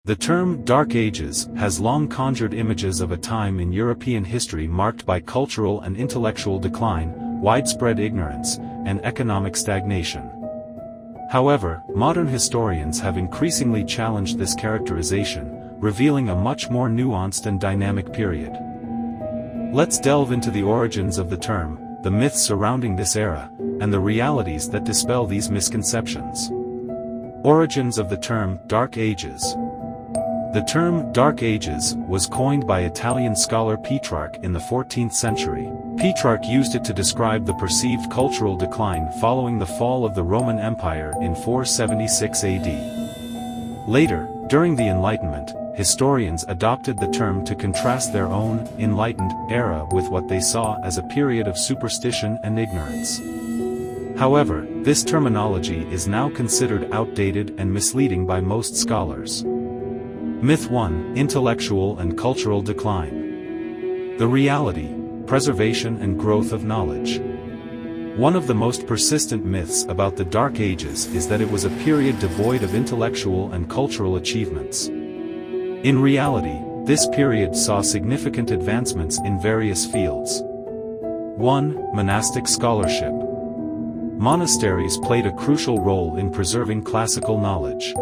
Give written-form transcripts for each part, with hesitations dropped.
The term Dark Ages has long conjured images of a time in European history marked by cultural and intellectual decline, widespread ignorance, and economic stagnation. However, modern historians have increasingly challenged this characterization, revealing a much more nuanced and dynamic period. Let's delve into the origins of the term, the myths surrounding this era, and the realities that dispel these misconceptions. Origins of the term Dark Ages. The term Dark Ages was coined by Italian scholar Petrarch in the 14th century. Petrarch used it to describe the perceived cultural decline following the fall of the Roman Empire in 476 AD. Later, during the Enlightenment, historians adopted the term to contrast their own, enlightened, era with what they saw as a period of superstition and ignorance. However, this terminology is now considered outdated and misleading by most scholars. Myth 1: Intellectual and Cultural Decline. The reality, preservation and growth of knowledge. One of the most persistent myths about the Dark Ages is that it was a period devoid of intellectual and cultural achievements. In reality, this period saw significant advancements in various fields. 1. Monastic scholarship. Monasteries played a crucial role in preserving classical knowledge.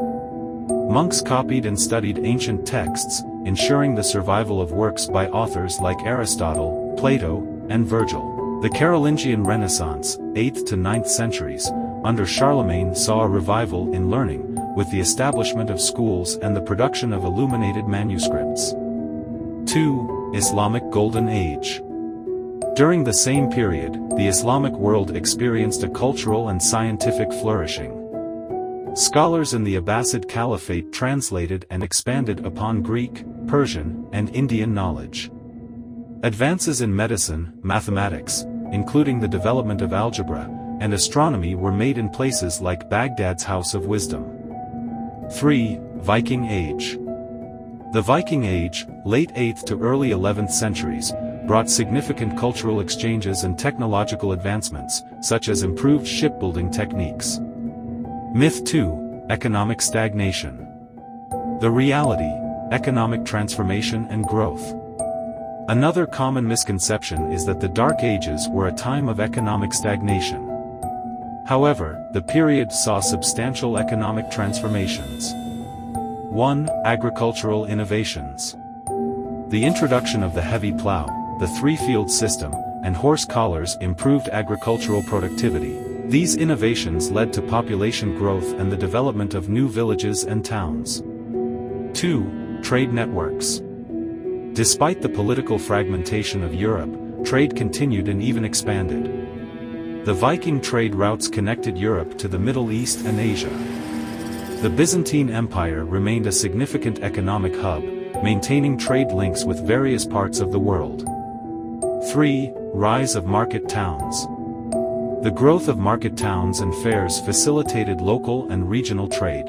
Monks copied and studied ancient texts, ensuring the survival of works by authors like Aristotle, Plato, and Virgil. The Carolingian Renaissance, 8th to 9th centuries, under Charlemagne saw a revival in learning, with the establishment of schools and the production of illuminated manuscripts. 2. Islamic Golden Age. During the same period, the Islamic world experienced a cultural and scientific flourishing. Scholars in the Abbasid Caliphate translated and expanded upon Greek, Persian, and Indian knowledge. Advances in medicine, mathematics, including the development of algebra, and astronomy were made in places like Baghdad's House of Wisdom. 3. Viking Age. The Viking Age, late 8th to early 11th centuries, brought significant cultural exchanges and technological advancements, such as improved shipbuilding techniques. Myth 2: Economic stagnation. The reality, economic transformation and growth. Another common misconception is that the Dark Ages were a time of economic stagnation. However, the period saw substantial economic transformations. 1. Agricultural innovations. The introduction of the heavy plow, the three-field system, and horse collars improved agricultural productivity. These innovations led to population growth and the development of new villages and towns. 2. Trade networks. Despite the political fragmentation of Europe, trade continued and even expanded. The Viking trade routes connected Europe to the Middle East and Asia. The Byzantine Empire remained a significant economic hub, maintaining trade links with various parts of the world. 3. Rise of market towns. The growth of market towns and fairs facilitated local and regional trade.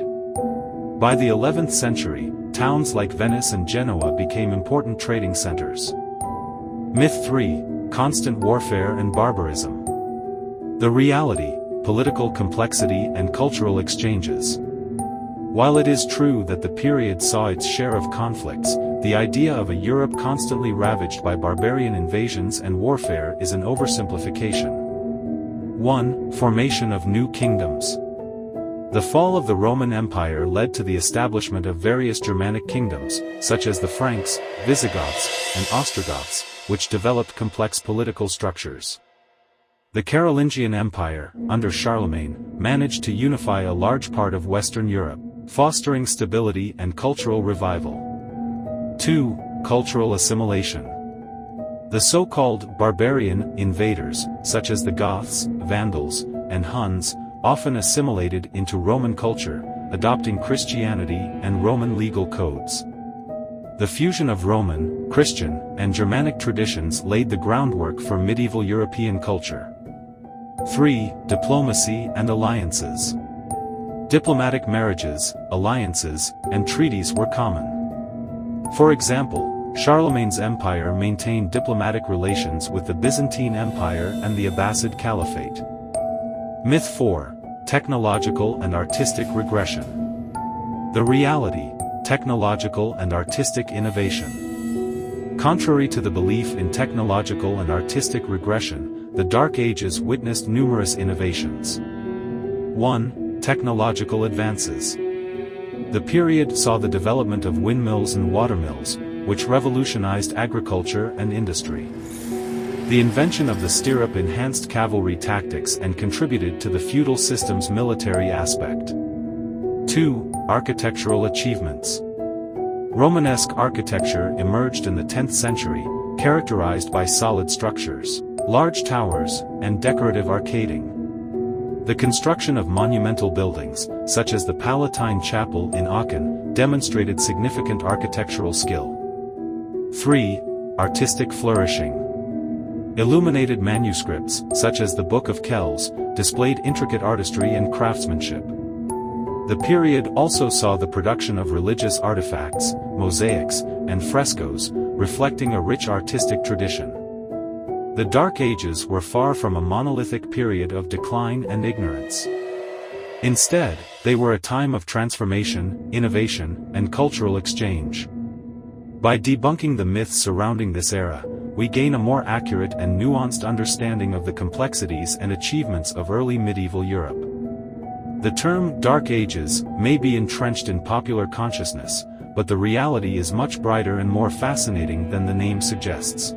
By the 11th century, towns like Venice and Genoa became important trading centers. Myth 3: Constant warfare and barbarism. The reality, political complexity and cultural exchanges. While it is true that the period saw its share of conflicts, the idea of a Europe constantly ravaged by barbarian invasions and warfare is an oversimplification. 1. Formation of new kingdoms. The fall of the Roman Empire led to the establishment of various Germanic kingdoms, such as the Franks, Visigoths, and Ostrogoths, which developed complex political structures. The Carolingian Empire, under Charlemagne, managed to unify a large part of Western Europe, fostering stability and cultural revival. 2. Cultural assimilation. The so-called barbarian invaders, such as the Goths, Vandals, and Huns, often assimilated into Roman culture, adopting Christianity and Roman legal codes. The fusion of Roman, Christian, and Germanic traditions laid the groundwork for medieval European culture. 3. Diplomacy and alliances. Diplomatic marriages, alliances, and treaties were common. For example, Charlemagne's empire maintained diplomatic relations with the Byzantine Empire and the Abbasid Caliphate. Myth 4: Technological and artistic regression. The reality, technological and artistic innovation. Contrary to the belief in technological and artistic regression, the Dark Ages witnessed numerous innovations. 1. Technological advances. The period saw the development of windmills and watermills, which revolutionized agriculture and industry. The invention of the stirrup enhanced cavalry tactics and contributed to the feudal system's military aspect. 2. Architectural achievements. Romanesque architecture emerged in the 10th century, characterized by solid structures, large towers, and decorative arcading. The construction of monumental buildings, such as the Palatine Chapel in Aachen, demonstrated significant architectural skill. 3. Artistic flourishing. Illuminated manuscripts, such as the Book of Kells, displayed intricate artistry and craftsmanship. The period also saw the production of religious artifacts, mosaics, and frescoes, reflecting a rich artistic tradition. The Dark Ages were far from a monolithic period of decline and ignorance. Instead, they were a time of transformation, innovation, and cultural exchange. By debunking the myths surrounding this era, we gain a more accurate and nuanced understanding of the complexities and achievements of early medieval Europe. The term Dark Ages may be entrenched in popular consciousness, but the reality is much brighter and more fascinating than the name suggests.